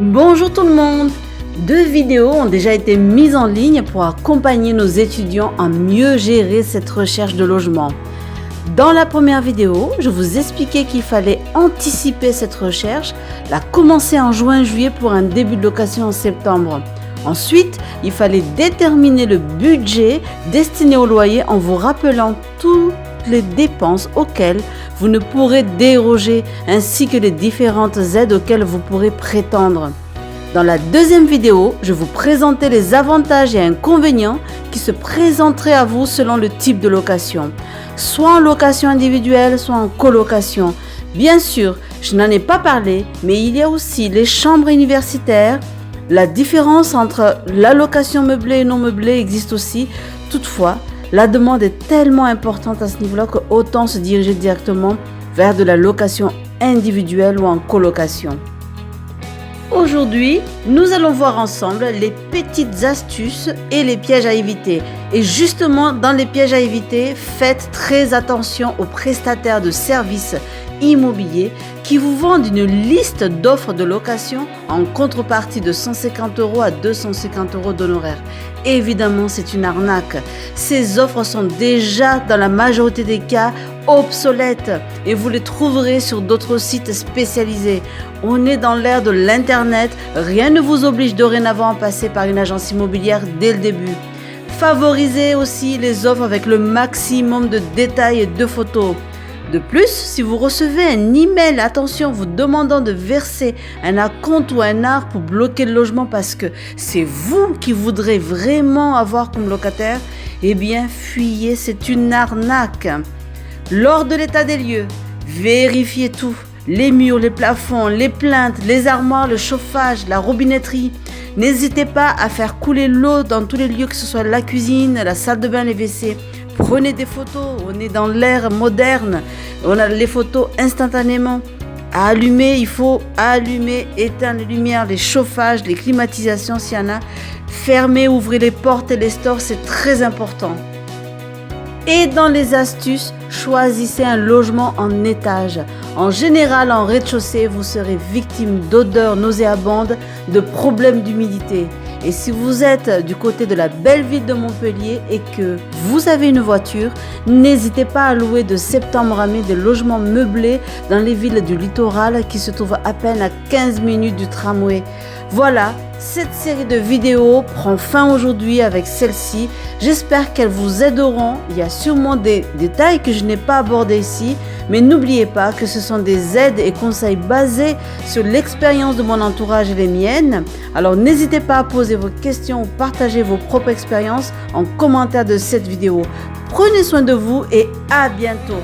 Bonjour tout le monde! 2 vidéos ont déjà été mises en ligne pour accompagner nos étudiants à mieux gérer cette recherche de logement. Dans la première vidéo, je vous expliquais qu'il fallait anticiper cette recherche, la commencer en juin-juillet pour un début de location en septembre. Ensuite, il fallait déterminer le budget destiné au loyer en vous rappelant toutes les dépenses auxquelles vous ne pourrez déroger ainsi que les différentes aides auxquelles vous pourrez prétendre. Dans la deuxième vidéo, je vous présentais les avantages et inconvénients qui se présenteraient à vous selon le type de location, soit en location individuelle, soit en colocation. Bien sûr, je n'en ai pas parlé, mais il y a aussi les chambres universitaires. La différence entre la location meublée et non meublée existe aussi. Toutefois, la demande est tellement importante à ce niveau-là que autant se diriger directement vers de la location individuelle ou en colocation. Aujourd'hui, nous allons voir ensemble les petites astuces et les pièges à éviter. Et justement, dans les pièges à éviter, faites très attention aux prestataires de services immobiliers qui vous vendent une liste d'offres de location en contrepartie de 150 € à 250 € d'honoraires. Évidemment, c'est une arnaque. Ces offres sont déjà, dans la majorité des cas, obsolètes et vous les trouverez sur d'autres sites spécialisés. On est dans l'ère de l'Internet, rien ne vous oblige dorénavant à passer par une agence immobilière dès le début. Favorisez aussi les offres avec le maximum de détails et de photos. De plus, si vous recevez un email, attention, vous demandant de verser un acompte ou un ARC pour bloquer le logement parce que c'est vous qui voudrez vraiment avoir comme locataire, eh bien, fuyez, c'est une arnaque. Lors de l'état des lieux, vérifiez tout. Les murs, les plafonds, les plinthes, les armoires, le chauffage, la robinetterie. N'hésitez pas à faire couler l'eau dans tous les lieux, que ce soit la cuisine, la salle de bain, les WC. Prenez des photos, on est dans l'ère moderne, on a les photos instantanément. À allumer, il faut allumer, éteindre les lumières, les chauffages, les climatisations s'il y en a. Fermez, ouvrez les portes et les stores, c'est très important. Et dans les astuces, choisissez un logement en étage. En général, en rez-de-chaussée, vous serez victime d'odeurs nauséabondes, de problèmes d'humidité. Et si vous êtes du côté de la belle ville de Montpellier et que vous avez une voiture, n'hésitez pas à louer de septembre à mai des logements meublés dans les villes du littoral qui se trouvent à peine à 15 minutes du tramway. Voilà, cette série de vidéos prend fin aujourd'hui avec celle-ci. J'espère qu'elles vous aideront. Il y a sûrement des détails que je n'ai pas abordés ici, mais n'oubliez pas que ce sont des aides et conseils basés sur l'expérience de mon entourage et les miennes. Alors n'hésitez pas à poser vos questions ou partager vos propres expériences en commentaire de cette vidéo. Prenez soin de vous et à bientôt.